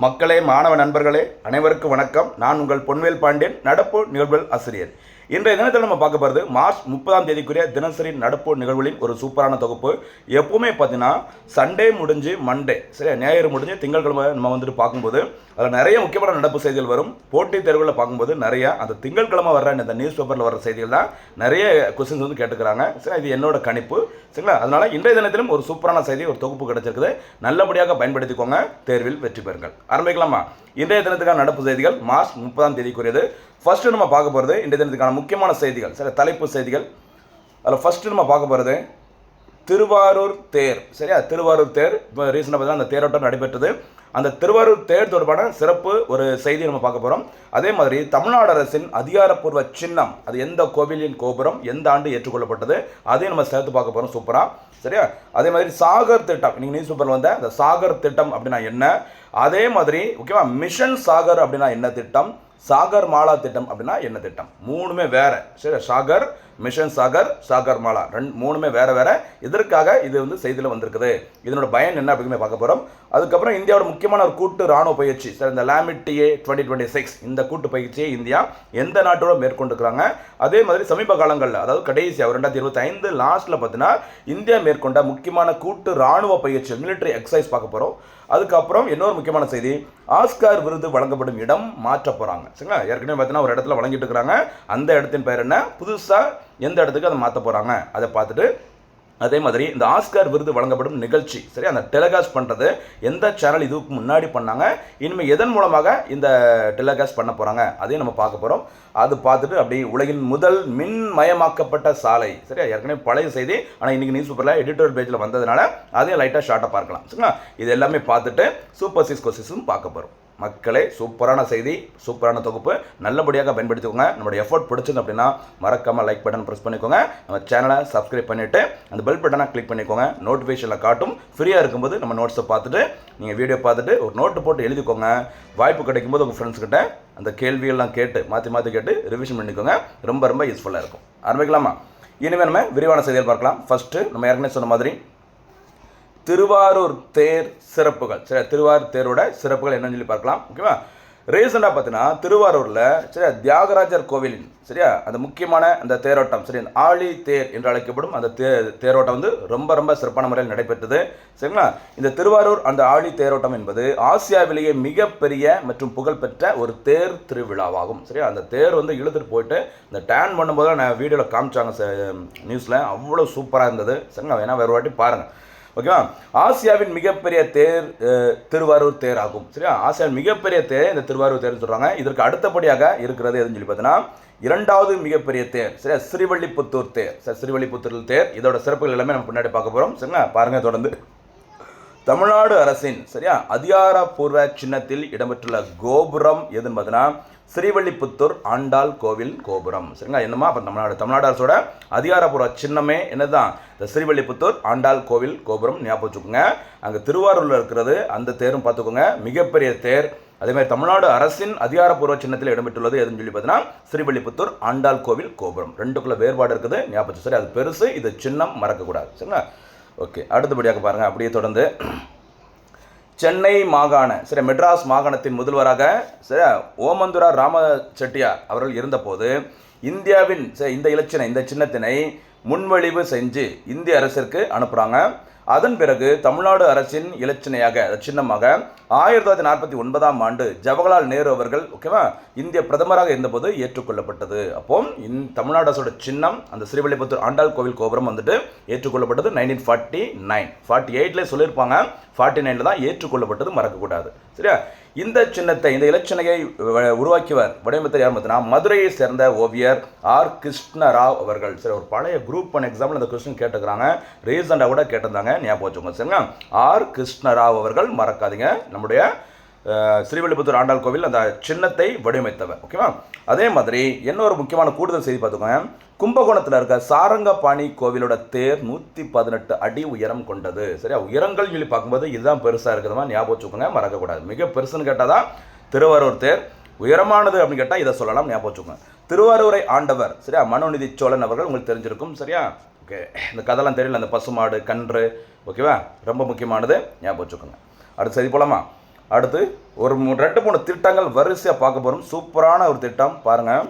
மக்களே, மாணவ நண்பர்களே, அனைவருக்கும் வணக்கம். நான் உங்கள் பொன்வேல் பாண்டியன், நடப்பு நிகழ்வுகள் ஆசிரியர். இன்றைய தினத்தில் நம்ம பார்க்க போகிறது மார்ச் 30 தினசரி நடப்பு நிகழ்வுகளின் ஒரு சூப்பரான தொகுப்பு. எப்பவுமே பார்த்தீங்கன்னா சண்டே முடிஞ்சு மண்டே, சரியா, ஞாயிறு முடிஞ்சு திங்கட்கிழமை நம்ம வந்துட்டு பார்க்கும்போது அதில் நிறைய முக்கியமான நடப்பு செய்திகள் வரும். போட்டித் தேர்வுகளில் பார்க்கும்போது நிறையா அந்த திங்கட்கிழமை வர்ற இந்த நியூஸ் பேப்பரில் வர செய்திகள் தான் நிறைய கொஸ்டின்ஸ் வந்து கேட்டுக்கிறாங்க. சரி, இது என்னோட கணிப்பு, சரிங்களா? அதனால் இன்றைய தினத்திலும் ஒரு சூப்பரான செய்தி, ஒரு தொகுப்பு கிடைச்சிருக்குது. நல்லபடியாக பயன்படுத்திக்கோங்க, தேர்வில் வெற்றி பெறுங்கள். ஆரம்பிக்கலாமா? இன்றைய தினத்துக்கான நடப்பு செய்திகள் மார்ச் 30 ஃபர்ஸ்ட் நம்ம பார்க்க போகிறது இன்றைய தினத்துக்கான முக்கியமான செய்திகள், சரி, தலைப்பு செய்திகள். அதில் ஃபர்ஸ்ட் நம்ம பார்க்க போகிறது திருவாரூர் தேர். சரியா, திருவாரூர் தேர் இப்போ ரீசெண்டாக பார்த்தா அந்த தேரோட்டம் நடைபெற்றது. அந்த திருவாரூர் தேர் தொடர்பான சிறப்பு ஒரு செய்தியை நம்ம பார்க்க போகிறோம். அதே மாதிரி தமிழ்நாடு அரசின் அதிகாரப்பூர்வ சின்னம், அது எந்த கோவிலின் கோபுரம், எந்த ஆண்டு ஏற்றுக்கொள்ளப்பட்டது, அதையும் நம்ம சேர்த்து பார்க்க போகிறோம். சூப்பராக, சரியா? அதே மாதிரி சாகர் திட்டம், நீங்கள் நியூஸ் பேப்பரில் வந்த அந்த சாகர் திட்டம் அப்படின்னா என்ன, அதே மாதிரி முக்கியமாக மிஷன் சாகர் அப்படின்னா என்ன திட்டம், சாகர் மாலா திட்டம் அப்படின்னா என்ன திட்டம், மூணுமே வேறு. சரி, சாகர், மிஷன் சாகர், சாகர் மாலா மூணுமே வேறு வேறு. இதற்காக இது வந்து செய்தியில் வந்திருக்குது. இதனோட பயன் என்ன அப்படின்னு பார்க்க போகிறோம். அதுக்கப்புறம் இந்தியாவோட முக்கியமான ஒரு கூட்டு ராணுவ பயிற்சி, சார், இந்த LAMITA 2026 இந்த கூட்டு பயிற்சியை இந்தியா எந்த நாட்டோட மேற்கொண்டிருக்கிறாங்க. அதே மாதிரி சமீப காலங்களில், அதாவது கடைசியாக 2025 லாஸ்ட்டில் பார்த்தீங்கன்னா இந்தியா மேற்கொண்ட முக்கியமான கூட்டு ராணுவ பயிற்சி, மிலிட்டரி எக்ஸசைஸ் பார்க்க போகிறோம். அதுக்கப்புறம் இன்னொரு முக்கியமான செய்தி, ஆஸ்கார் விருது வழங்கப்படும் இடம் மாற்ற போகிறாங்க. சரிங்களா? ஏற்கனவே பார்த்தீங்கன்னா ஒரு இடத்துல வழங்கிட்டு இருக்கிறாங்க. அந்த இடத்தின் பெயர் என்ன, புதுசாக எந்த இடத்துக்கு அதை மாற்ற போகிறாங்க அதை பார்த்துட்டு, அதே மாதிரி இந்த ஆஸ்கார் விருது வழங்கப்படும் நிகழ்ச்சி, சரி, அந்த டெலிகாஸ்ட் பண்ணுறது எந்த சேனல் இதுக்கு முன்னாடி பண்ணாங்க, இனிமேல் எதன் மூலமாக இந்த டெலிகாஸ்ட் பண்ண போகிறாங்க அதையும் நம்ம பார்க்க போகிறோம். அது பார்த்துட்டு அப்படி உலகின் முதல் மின்மயமாக்கப்பட்ட சாலை, சரியா, ஏற்கனவே பழைய செய்தி, ஆனால் இன்றைக்கி நியூஸ் பேப்பரில் எடிட்டோரியல் பேஜில் வந்ததுனால அதையும் லைட்டாக ஷார்ட்டாக பார்க்கலாம். சரிங்களா? இது எல்லாமே பார்த்துட்டு சூப்பர் 6 கொஸ்டின்ஸும் பார்க்க போகிறோம். மக்களே, சூப்பரான செய்தி, சூப்பரான தொகுப்பு, நல்லபடியாக பயன்படுத்திக்கோங்க. நம்மளோட எஃபோர்ட் பிடிச்சது அப்படின்னா மறக்காமல் லைக் பட்டன் ப்ரெஸ் பண்ணிக்கோங்க. நம்ம சேனலை சப்ஸ்கிரைப் பண்ணிவிட்டு அந்த பெல் பட்டனை கிளிக் பண்ணிக்கோங்க. நோட்டிஃபிகேஷனில் காட்டும். ஃப்ரீயாக இருக்கும்போது நம்ம நோட்ஸை பார்த்துட்டு, நீங்கள் வீடியோ பார்த்துட்டு ஒரு நோட்டு போட்டு எழுதிக்கோங்க. வாய்ப்பு கிடைக்கும்போது உங்கள் ஃப்ரெண்ட்ஸ்கிட்ட அந்த கேள்வியெல்லாம் கேட்டு மாற்றி கேட்டு ரிவிஷன் பண்ணிக்கோங்க. ரொம்ப யூஸ்ஃபுல்லாக இருக்கும். ஆரம்பிக்கலாமா? இனிமேல் நம்ம விரிவான செய்திகள் பார்க்கலாம். ஃபஸ்ட்டு நம்ம ஏற்கனவே சொன்ன மாதிரி திருவாரூர் தேர் சிறப்புகள், சரி, திருவாரூர் தேரோட சிறப்புகள் என்னன்னு சொல்லி பார்க்கலாம். ஓகேவா? ரீசெண்டாக பார்த்தீங்கன்னா திருவாரூரில், சரியா, தியாகராஜர் கோவிலின், சரியா, அந்த முக்கியமான அந்த தேரோட்டம், சரி, ஆழி தேர் என்று அழைக்கப்படும் அந்த தேரோட்டம் வந்து ரொம்ப சிறப்பான முறையில் நடைபெற்றது. சரிங்களா? இந்த திருவாரூர் அந்த ஆழி தேரோட்டம் என்பது ஆசியாவிலேயே மிகப்பெரிய மற்றும் புகழ்பெற்ற ஒரு தேர் திருவிழாவாகும். சரியா? அந்த தேர் வந்து இழுத்துட்டு போயிட்டு இந்த டேன் பண்ணும்போது நான் வீடியோவில் காமிச்சாங்க நியூஸில், அவ்வளோ சூப்பராக இருந்தது. சரிங்களா? வேணா வேறு வாட்டி பாருங்கள். ஓகேவா? ஆசியாவின் மிகப்பெரிய தேர் திருவாரூர் தேர் ஆகும். சரியா? ஆசியாவின் மிகப்பெரிய தேர் இந்த திருவாரூர் தேர்னு சொல்கிறாங்க. இதற்கு அடுத்தபடியாக இருக்கிறது எதுன்னு சொல்லி பார்த்தீங்கன்னா இரண்டாவது மிகப்பெரிய தேர், சரியா, ஸ்ரீவில்லிபுத்தூர் தேர். சார், ஸ்ரீவில்லிபுத்தூர் தேர், இதோட சிறப்புகள் எல்லாமே நம்ம பின்னாடி பார்க்க போகிறோம். சரிங்களா? பாருங்கள் தொடர்ந்து. தமிழ்நாடு அரசின், சரியா, அதிகாரப்பூர்வ சின்னத்தில் இடம்பெற்றுள்ள கோபுரம் எதுன்னு பார்த்தீங்கன்னா ஸ்ரீவில்லிபுத்தூர் ஆண்டாள் கோவில் கோபுரம். சரிங்களா? என்னமா அப்போ தமிழ்நாடு அரசோட அதிகாரப்பூர்வ சின்னமே என்னதான், இந்த ஸ்ரீவில்லிபுத்தூர் ஆண்டாள் கோவில் கோபுரம். ஞாபகம் வச்சுக்கோங்க. அங்கே திருவாரூரில் இருக்கிறது அந்த தேரும் பார்த்துக்கோங்க, மிகப்பெரிய தேர். அதேமாதிரி தமிழ்நாடு அரசின் அதிகாரப்பூர்வ சின்னத்தில் இடம்பெற்றுள்ளது எதுன்னு சொல்லி பார்த்தீங்கன்னா ஸ்ரீவில்லிபுத்தூர் ஆண்டாள் கோவில் கோபுரம். ரெண்டுக்குள்ள வேறுபாடு இருக்குது, ஞாபகம். சரி, அது பெருசு, இது சின்னம், மறக்கக்கூடாது. சரிங்களா? ஓகே, அடுத்தபடியாக பாருங்கள். அப்படியே தொடர்ந்து சென்னை மாகாண, சரி, மெட்ராஸ் மாகாணத்தின் முதல்வராக, சரி, ஓமந்துரா ராம செட்டியார் அவர்கள் இருந்தபோது இந்தியாவின் இந்த இலச்சினை, இந்த சின்னத்தினை முன்வழிவு செஞ்சு இந்திய அரசிற்கு அனுப்புகிறாங்க. அதன் பிறகு தமிழ்நாடு அரசின் இலச்சினையாக, சின்னமாக 1949 ஜவஹர்லால் நேரு அவர்கள், ஓகேவா, இந்திய பிரதமராக இருந்தபோது ஏற்றுக்கொள்ளப்பட்டது. அப்போ தமிழ்நாடு அரசோட சின்னம் அந்த ஸ்ரீவில்லிபுத்தூர் ஆண்டாள் கோவில் கோபுரம் வந்துட்டு ஏற்றுக்கொள்ளப்பட்டது 1949. 48 சொல்லியிருப்பாங்க, 49 தான் ஏற்றுக்கொள்ளப்பட்டது, மறக்கக்கூடாது. சரியா? இந்த சின்னத்தை, இந்த இலச்சினையை உருவாக்கியவர், வடிவமைத்தர் யார் பார்த்தீங்கன்னா மதுரையை சேர்ந்த ஓவியர் ஆர் கிருஷ்ணராவ் அவர்கள். சரி, ஒரு பழைய குரூப் 1 எக்ஸாம்பிள் இந்த கொஸ்டின் கேட்டுக்கிறாங்க, ரீசெண்டாக கூட கேட்டிருந்தாங்க, ஞாபகம் வச்சுக்கோங்க. சரிங்களா? ஆர் கிருஷ்ணராவ் அவர்கள், மறக்காதீங்க, நம்முடைய ஸ்ரீவில்லிபுத்தூர் ஆண்டாள் கோவில் அந்த சின்னத்தை வடிவமைத்தவர். ஓகேவா? அதே மாதிரி இன்னொரு முக்கியமான கூடுதல் செய்தி பார்த்துக்கோங்க. கும்பகோணத்தில் இருக்க சாரங்கபாணி கோவிலோட தேர் 118 அடி உயரம் கொண்டது. சரியா? உயரங்கள் சொல்லி பார்க்கும்போது இதுதான் பெருசாக இருக்குதுமா, ஞாபகம் வச்சுக்கோங்க, மறக்கக்கூடாது. மிக பெருசுன்னு கேட்டால் தான் திருவாரூர் தேர், உயரமானது அப்படின்னு கேட்டால் இதை சொல்லலாம், ஞாபகம் வச்சுக்கோங்க. திருவாரூரை ஆண்டவர், சரியா, மனுநீதி சோழன் அவர்கள் உங்களுக்கு தெரிஞ்சிருக்கும். சரியா? ஓகே, இந்த கதைலாம் தெரியல, அந்த பசுமாடு, கன்று, ஓகேவா, ரொம்ப முக்கியமானது, ஞாபகம் வச்சுக்கோங்க. அடுத்த செய்தி போலாமா? அடுத்து ஒரு 2-3 திட்டங்கள் வரிசையாக பார்க்க போகிறோம். சூப்பரான ஒரு திட்டம் பாருங்கள்.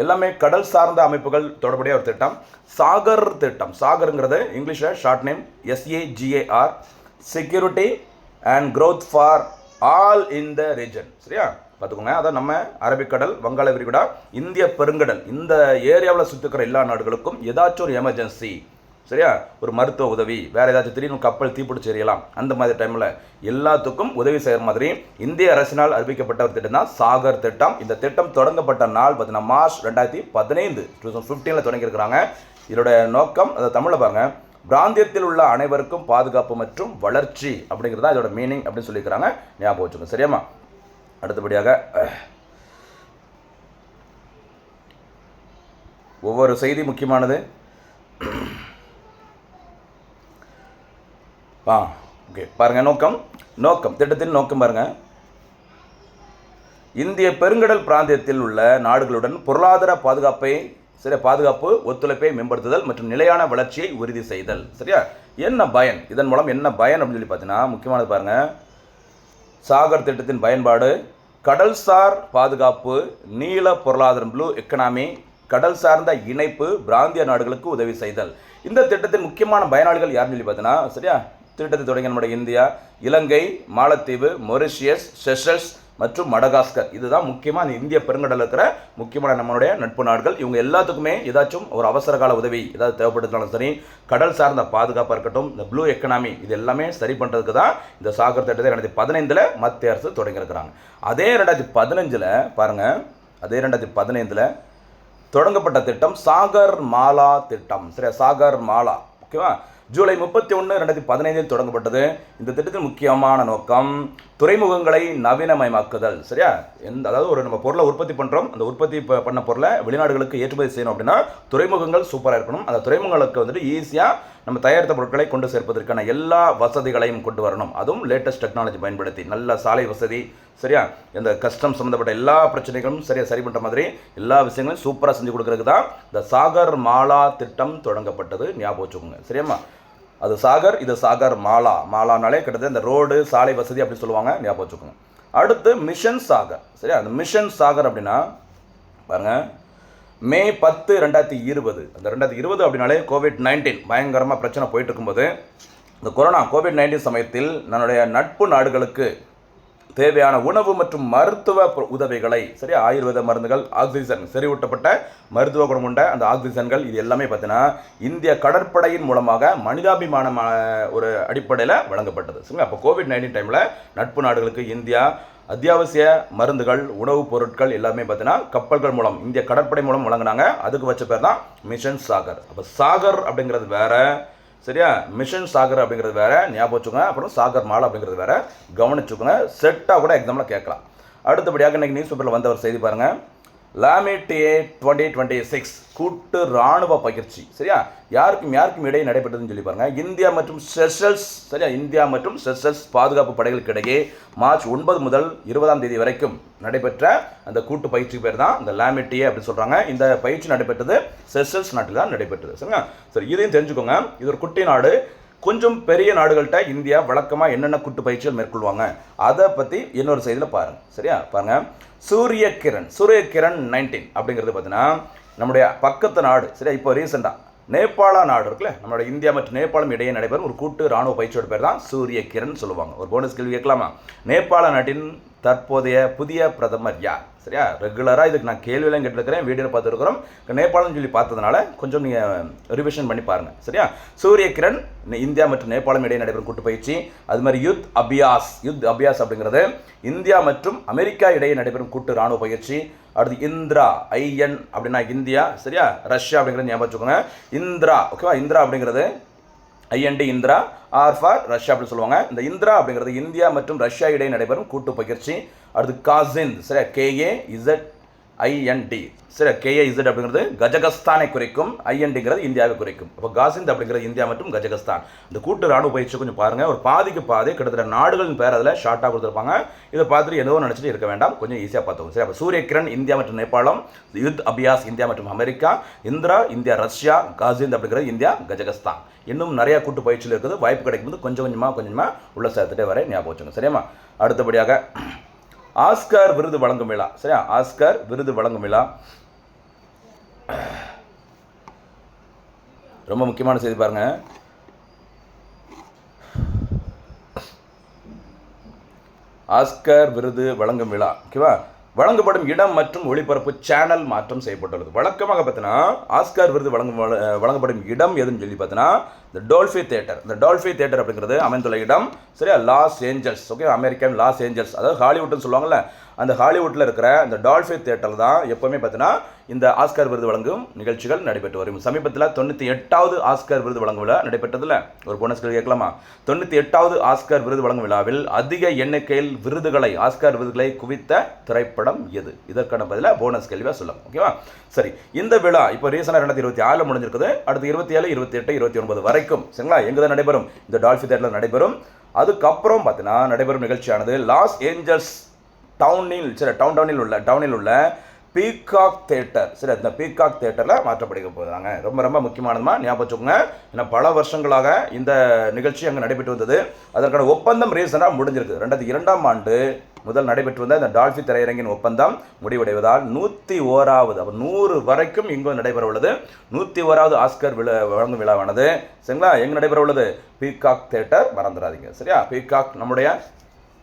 எல்லாமே கடல் சார்ந்த அமைப்புகள் தொடர்புடைய ஒரு திட்டம். சாகர் திட்டம். சாகருங்கிறது இங்கிலீஷில் short name SAGAR, security and growth for all in the region. சரியா, பார்த்துக்கோங்க. அதான் நம்ம அரபிக்கடல், வங்காள விரிகுடா, இந்திய பெருங்கடல், இந்த ஏரியாவில் சுற்றுக்கிற எல்லா நாடுகளுக்கும் ஏதாச்சும் ஒரு எமர்ஜென்சி, சரியா, ஒரு மருத்துவ உதவி, வேறு ஏதாச்சும் திடீர்னு கப்பல் தீப்பிடிச்சு எறியலாம், அந்த மாதிரி டைமில் எல்லாத்துக்கும் உதவி செய்கிற மாதிரி இந்திய அரசினால் அறிவிக்கப்பட்ட ஒரு திட்டம் தான் சாகர் திட்டம். இந்த திட்டம் தொடங்கப்பட்ட நாள் பார்த்தீங்கன்னா மார்ச் 2015 2015 தொடங்கியிருக்கிறாங்க. இதோட நோக்கம், அதை தமிழில் பாருங்கள், பிராந்தியத்தில் உள்ள அனைவருக்கும் பாதுகாப்பு மற்றும் வளர்ச்சி அப்படிங்கிறது தான் இதோட மீனிங் அப்படின்னு சொல்லியிருக்கிறாங்க. ஞாபகம் வச்சுக்கோங்க. சரியாம்மா. அடுத்தபடியாக ஒவ்வொரு செய்தி முக்கியமானது. ஓகே, பாருங்கள். நோக்கம் திட்டத்தின் நோக்கம் பாருங்கள். இந்திய பெருங்கடல் பிராந்தியத்தில் உள்ள நாடுகளுடன் பொருளாதார பாதுகாப்பு ஒத்துழைப்பை மேம்படுத்துதல் மற்றும் நிலையான வளர்ச்சியை உறுதி செய்தல். சரியா, என்ன பயன், இதன் மூலம் என்ன பயன் அப்படின்னு சொல்லி பார்த்தீங்கன்னா முக்கியமானது பாருங்கள். சாகர் திட்டத்தின் பயன்பாடு கடல்சார் பாதுகாப்பு, நீல பொருளாதாரம், ப்ளூ எக்கனாமி, கடல் சார்ந்த இணைப்பு, பிராந்திய நாடுகளுக்கு உதவி செய்தல். இந்த திட்டத்தின் முக்கியமான பயனாளிகள் யாருன்னு சொல்லி பார்த்தீங்கன்னா, சரியா, திட்டத்தை தொடங்கி நம்முடைய இந்தியா, இலங்கை, மாலத்தீவு, மொரிஷியஸ், செஷல்ஸ் மற்றும் மடகாஸ்கர். இதுதான் முக்கியமாக அந்த இந்திய பெருங்கடலில் இருக்கிற முக்கியமான நம்மளுடைய நட்பு நாடுகள். இவங்க எல்லாத்துக்குமே ஏதாச்சும் ஒரு அவசர கால உதவி ஏதாவது தேவைப்பட்டதுனாலும் சரி, கடல் சார்ந்த பாதுகாப்பாக இருக்கட்டும், இந்த ப்ளூ எக்கனாமி, இது எல்லாமே சரி பண்ணுறதுக்கு தான் இந்த சாகர் திட்டத்தை 2015 மத்திய அரசு தொடங்கியிருக்கிறாங்க. அதே 2015 பாருங்கள், அதே 2015 தொடங்கப்பட்ட திட்டம் சாகர் மாலா திட்டம். சரியா, சாகர் மாலா. ஓகேவா, ஜூலை 31 2015 தொடங்கப்பட்டது. இந்த திட்டத்தின் முக்கியமான நோக்கம் துறைமுகங்களை நவீனமயமாக்குதல். சரியா, அதாவது ஒரு நம்ம பொருளை உற்பத்தி பண்ணுறோம், அந்த உற்பத்தி பண்ண பொருளை வெளிநாடுகளுக்கு ஏற்றுமதி செய்யணும் அப்படின்னா துறைமுகங்கள் சூப்பராக இருக்கணும். அந்த துறைமுகங்களுக்கு வந்துட்டு ஈஸியாக நம்ம தயாரித்த பொருட்களை கொண்டு சேர்ப்பதற்கான எல்லா வசதிகளையும் கொண்டு வரணும். அதுவும் லேட்டஸ்ட் டெக்னாலஜி பயன்படுத்தி நல்ல சாலை வசதி, சரியா, இந்த கஸ்டம் சம்மந்தப்பட்ட எல்லா பிரச்சனைகளும் சரியாக சரி பண்ணுற மாதிரி எல்லா விஷயங்களையும் சூப்பராக செஞ்சு கொடுக்குறதுக்கு தான் இந்த சாகர் மாலா திட்டம் தொடங்கப்பட்டது. ஞாபகம் வச்சுக்கோங்க. சரியாம்மா, அது சாகர், இது சாகர் மாலா. மாலானாலே கிட்டத்தட்ட இந்த ரோடு சாலை வசதி அப்படின்னு சொல்லுவாங்க. ஞாபகம் வச்சுக்கோங்க. அடுத்து மிஷன் சாகர். சரியா, அந்த மிஷன் சாகர் அப்படின்னா பாருங்கள், மே 10 2020, அந்த 2020 அப்படின்னாலே COVID-19 பயங்கரமாக பிரச்சனை போயிட்டு இருக்கும்போது, இந்த COVID-19 சமயத்தில் நம்மளுடைய நட்பு நாடுகளுக்கு தேவையான உணவு மற்றும் மருத்துவ உதவிகளை, சரியா, ஆயுர்வேத மருந்துகள், ஆக்சிஜன், செறிவூட்டப்பட்ட மருத்துவ குணம் கொண்ட அந்த ஆக்சிஜன்கள், இது எல்லாமே பார்த்தீங்கன்னா இந்திய கடற்படையின் மூலமாக மனிதாபிமான ஒரு அடிப்படையில் வழங்கப்பட்டது. சரிங்களா, அப்போ COVID-19 டைமில் நட்பு நாடுகளுக்கு இந்தியா அத்தியாவசிய மருந்துகள், உணவுப் பொருட்கள் எல்லாமே பார்த்தீங்கன்னா கப்பல்கள் மூலம், இந்திய கடற்படை மூலம் வழங்கினாங்க. அதுக்கு வச்ச பேர் தான் மிஷன் சாகர். அப்போ சாகர் அப்படிங்கிறது வேற, சரியா, மிஷன் சாகர் அப்படிங்கிறது வேற, ஞாபகம் வச்சுக்கோங்க. அப்புறம் சாகர் மாலா அப்படிங்கிறது வேற, கவனிச்சுக்கோங்க. செட்டாக கூட எக்ஸாமில் கேட்கலாம். அடுத்தபடியாக இன்றைக்கி நியூஸ் பேப்பரில் வந்த ஒரு செய்தி பாருங்கள். லாமிட்டியே 2026 கூட்டு இராணுவ பயிற்சி. சரியா, யாருக்கும் இடையே நடைபெற்றதுன்னு சொல்லி பாருங்கள். இந்தியா மற்றும் செஷல்ஸ், சரியா, இந்தியா மற்றும் செஷல்ஸ் பாதுகாப்பு படைகளுக்கு இடையே மார்ச் 9 முதல் 20 வரைக்கும் நடைபெற்ற அந்த கூட்டு பயிற்சி பேர் தான் இந்த லாமிட்டியே அப்படின்னு சொல்கிறாங்க. இந்த பயிற்சி நடைபெற்றது செஷல்ஸ் நாட்டில் தான் நடைபெற்றது. சரிங்களா, சரி, இதையும் தெரிஞ்சுக்கோங்க. இது ஒரு குட்டி நாடு. கொஞ்சம் பெரிய நாடுகள்கிட்ட இந்தியா வழக்கமாக என்னென்ன கூட்டு பயிற்சிகள் மேற்கொள்வாங்க அதை பற்றி இன்னொரு செய்தியில் பாருங்கள். சரியா, பாருங்கள். சூரியகிரண் 19 அப்படிங்கிறது பார்த்தீங்கன்னா நம்முடைய பக்கத்து நாடு. சரியா, இப்போ ரீசெண்டாக நேபாள நாடு இருக்குல்ல, நம்மளோட இந்தியா மற்றும் நேபாளம் இடையே நடைபெறும் ஒரு கூட்டு இராணுவ பயிற்சியோட பேர் தான் சூரியகிரண் சொல்லுவாங்க. ஒரு போனஸ் கேள்வி கேட்கலாமா? நேபாள நாட்டின் தற்போதைய புதிய பிரதமர் யார்? சரியா, ரெகுலராக இதுக்கு நான் கேள்வியெல்லாம் கேட்டுருக்கிறேன், வீடியோ பார்த்துருக்குறோம். நேபாளம் சொல்லி பார்த்ததுனால கொஞ்சம் நீங்கள் ரிவிஷன் பண்ணி பாருங்கள். சரியா, சூரியகிரண் இந்தியா மற்றும் நேபாளம் இடையே நடைபெறும் கூட்டு பயிற்சி. அது மாதிரி யுத் அபியாஸ் அப்படிங்கிறது இந்தியா மற்றும் அமெரிக்கா இடையே நடைபெறும் கூட்டு இராணுவ பயிற்சி. அடுத்து இந்திரா, IN அப்படின்னா இந்தியா, சரியா, ரஷ்யா அப்படிங்கிறது ஞாபகம் வச்சுக்கோங்க. இந்திரா, ஓகேவா, இந்திரா அப்படிங்கிறது IND Indra, R for Russia அப்படின்னு சொல்லுவாங்க. இந்த இந்திரா அப்படிங்கிறது இந்தியா மற்றும் ரஷ்யா இடையே நடைபெறும் கூட்டு பயிற்சி. அடுத்து காசிந்த், சரியா, KAZIND, சரி, KAZ அப்படிங்கிறது கஜகஸ்தானை குறிக்கும், INDங்கிறது இந்தியாவை குறிக்கும். அப்போ காசிந்த் அப்படிங்கிறது இந்தியா மற்றும் கஜகஸ்தான். இந்த கூட்டு ராணுவ பயிற்சி கொஞ்சம் பாருங்கள். ஒரு பாதிக்கு பாதி கிட்டத்தட்ட நாடுகளின் பேர் அதில் ஷார்ட்டாக கொடுத்துருப்பாங்க. இதை பார்த்துட்டு ஏதோ நினச்சிட்டு இருக்க வேண்டாம், கொஞ்சம் ஈஸியாக பார்த்துக்கோங்க. சரி, அப்போ சூரியகிரண் இந்தியா மற்றும் நேபாளம், யுத் அபியாஸ் இந்தியா மற்றும் அமெரிக்கா, இந்திரா இந்தியா ரஷ்யா, காசிந்த் அப்படிங்கிறது இந்தியா கஜகஸ்தான். இன்னும் நிறைய கூட்டு பயிற்சியில் இருக்குது. வாய்ப்பு கிடைக்கும்போது கொஞ்சம் கொஞ்சமாக உள்ள சேர்த்துட்டே வர ஞாபகம் வச்சுங்க. சரியாம்மா? அடுத்தபடியாக ஆஸ்கார் விருது வழங்கும் விழா. சரியா, ஆஸ்கார் விருது வழங்கும் விழா ரொம்ப முக்கியமான செய்தி பாருங்க. ஆஸ்கார் விருது வழங்கும் விழா, ஓகேவா, வழங்கப்படும் இடம் மற்றும் ஒளிபரப்பு சேனல் மாற்றம் செய்யப்பட்டுள்ளது. வழக்கமாக பார்த்தீங்கன்னா ஆஸ்கார் விருது வழங்கப்படும் இடம் எதுன்னு சொல்லி பார்த்தீங்கன்னா இந்த டால்ஃபி தியேட்டர். இந்த டால்ஃபி தியேட்டர் அப்படிங்கிறது அமைந்துள்ள இடம் சரியா Los Angeles, okay, American Los Angeles, அதாவது ஹாலிவுட்னு சொல்லுவாங்கல்ல, அந்த ஹாலிவுட்டில் இருக்கிற அந்த டால்ஃபி தியேட்டர் தான் எப்போவுமே பார்த்தீங்கன்னா இந்த ஆஸ்கார் விருது வழங்கும் நிகழ்ச்சிகள் நடைபெற்று வரும். சமீபத்தில் 98வது ஆஸ்கார் விருது வழங்கும் விழா நடைபெற்றதில்ல. ஒரு போனஸ் கேட்கலாமா? 98வது ஆஸ்கார் விருது வழங்கும் விழாவில் அதிக எண்ணிக்கையில் ஆஸ்கார் விருதுகளை குவித்த திரைப்படம் எது? இதற்கான பதிலாக போனஸ் கேள்வியாக சொல்லலாம். ஓகேவா, சரி. இந்த விழா இப்போ ரீசனாக 2026 முடிஞ்சிருக்குது. அடுத்து 27, 28, 29 வரைக்கும் சரிங்களா எங்கே தான் நடைபெறும்? இந்த டால்ஃபி தியேட்டரில் நடைபெறும். அதுக்கப்புறம் பார்த்தீங்கன்னா நடைபெறும் நிகழ்ச்சியானது லாஸ் ஏஞ்சல்ஸ் டவுனில் உள்ள பீகாக் தியேட்டர். சரி, அந்த பீகாக் தியேட்டரில் மாற்றப்படுக போகிறாங்க. ரொம்ப ரொம்ப முக்கியமானதுமா ஞாபகம் வச்சுக்கோங்க. ஏன்னா பல வருஷங்களாக இந்த நிகழ்ச்சி அங்கே நடைபெற்று வந்தது. அதற்கான ஒப்பந்தம் ரீசனாக முடிஞ்சிருக்கு. 2002ஆம் ஆண்டு முதல் நடைபெற்று வந்த இந்த டால்ஃபி திரையரங்கின் ஒப்பந்தம் முடிவடைவதால் 101வது, அப்போ 100 வரைக்கும் இங்கு நடைபெற உள்ளது. 101வது ஆஸ்கர் வழங்கும் விழாவானது சரிங்களா எங்கே நடைபெற உள்ளது? பீகாக் தியேட்டர், மறந்துடாதீங்க. சரியா, பீகாக் நம்முடைய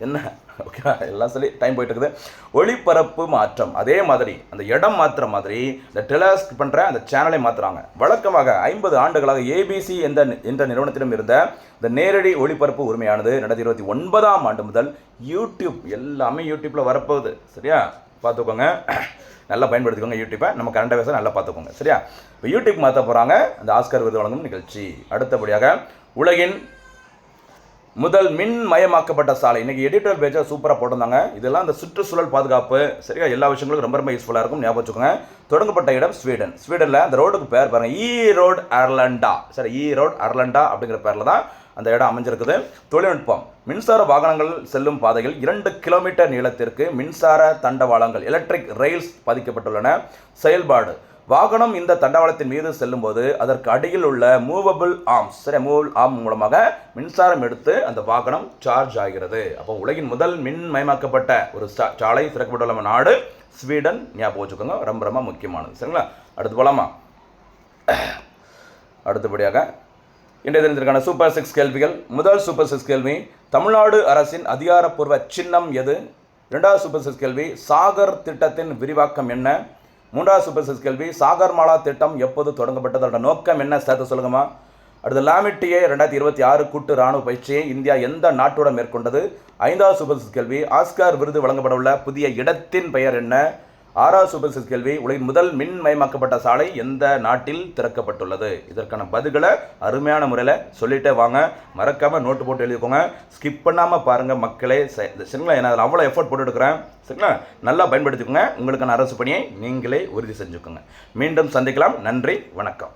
என்ன, ஓகேவா, எல்லாம் சொல்லி டைம் போயிட்டு இருக்குது. ஒளிபரப்பு மாற்றம், அதே மாதிரி அந்த இடம் மாற்றுற மாதிரி இந்த டெலிகாஸ்ட் பண்ணுற அந்த சேனலை மாற்றுறாங்க. வழக்கமாக 50 ஆண்டுகளாக ஏபிசி என்ற நிறுவனத்திடம் இருந்த இந்த நேரடி ஒளிபரப்பு உரிமையானது 2029ஆம் ஆண்டு முதல் யூடியூப், எல்லாமே யூடியூப்பில் வரப்போகுது. சரியா, பார்த்துக்கோங்க, நல்லா பயன்படுத்திக்கோங்க யூடியூப்பை. நம்ம கரண்ட் அஃபேர்ஸை நல்லா பார்த்துக்கோங்க. சரியா, இப்போ யூடியூப் மாற்ற போகிறாங்க அந்த ஆஸ்கர் விருது வழங்கும் நிகழ்ச்சி. அடுத்தபடியாக உலகின் முதல் மின்மயமாக்கப்பட்ட சாலை. இன்றைக்கி எடிட்டர் பேஜை சூப்பராக போட்டிருந்தாங்க. இதெல்லாம் இந்த சுற்றுச்சூழல் பாதுகாப்பு சரியா எல்லா விஷயங்களுக்கும் ரொம்ப ரொம்ப யூஸ்ஃபுல்லாக இருக்கும். ஞாபகம் வச்சுக்கோங்க. தொடங்கப்பட்ட இடம் ஸ்வீடனில் அந்த ரோடுக்கு பேர் பாருங்கள், ஈரோடு அர்லண்டா. சரி, ஈரோடு அர்லண்டா அப்படிங்கிற பேரில் தான் அந்த இடம் அமைஞ்சிருக்குது. தொழில்நுட்பம், மின்சார வாகனங்கள் செல்லும் பாதையில் 2 கிலோமீட்டர் நீளத்திற்கு மின்சார தண்டவாளங்கள் எலக்ட்ரிக் ரெயில்ஸ் பதிக்கப்பட்டுள்ளன. செயல்பாடு, வாகனம் இந்த தண்டவாளத்தின் மீது செல்லும் போது அதற்கு அடியில் உள்ள மூவபிள் ஆர்ம்ஸ், சரி, மூவபிள் ஆர்ம் மூலமாக மின்சாரம் எடுத்து அந்த வாகனம் சார்ஜ் ஆகிறது. அப்போ உலகின் முதல் மின்மயமாக்கப்பட்ட ஒரு சாலை திறக்கப்பட்டுள்ள நாடு ஸ்வீடன். ஞாபகம் வச்சுக்கோங்க, ரொம்ப ரொம்ப முக்கியமானது. சரிங்களா, அடுத்து போலாமா? அடுத்தபடியாக இன்றைய தினத்திற்கான சூப்பர் 6 கேள்விகள். முதல் சூப்பர் 6 கேள்வி, தமிழ்நாடு அரசின் அதிகாரப்பூர்வ சின்னம் எது? இரண்டாவது சூப்பர் 6 கேள்வி, சாகர் திட்டத்தின் விரிவாக்கம் என்ன? மூன்றாவது சூப்பர் 6 கேள்வி, சாகர்மாலா திட்டம் எப்போது தொடங்கப்பட்டது? அதோட நோக்கம் என்ன? சேர்த்து சொல்லுங்கம்மா. அடுத்து லாமிட்டியே 2026 கூட்டு இராணுவ பயிற்சியை இந்தியா எந்த நாட்டுடன் மேற்கொண்டது? ஐந்தாவது சூப்பர் 6 கேள்வி, ஆஸ்கார் விருது வழங்கப்பட உள்ள புதிய இடத்தின் பெயர் என்ன? ஆறாவது சூப்பர் 6 கேள்வி, உலகின் முதல் மின்மயமாக்கப்பட்ட சாலை எந்த நாட்டில் திறக்கப்பட்டுள்ளது? இதற்கான பதில்களை அருமையான முறையில் சொல்லிட்டே வாங்க. மறக்காமல் நோட்டு போட்டு எழுதிக்கோங்க. ஸ்கிப் பண்ணாமல் பாருங்கள் மக்களே. சரிங்களா, ஏன்னா அதில் அவ்வளோ எஃபோர்ட் போட்டு எடுக்கிறேன். சரிங்களா, நல்லா பயன்படுத்திக்கோங்க. உங்களுக்கான அரசு பணியை நீங்களே உறுதி செஞ்சுக்கோங்க. மீண்டும் சந்திக்கலாம். நன்றி, வணக்கம்.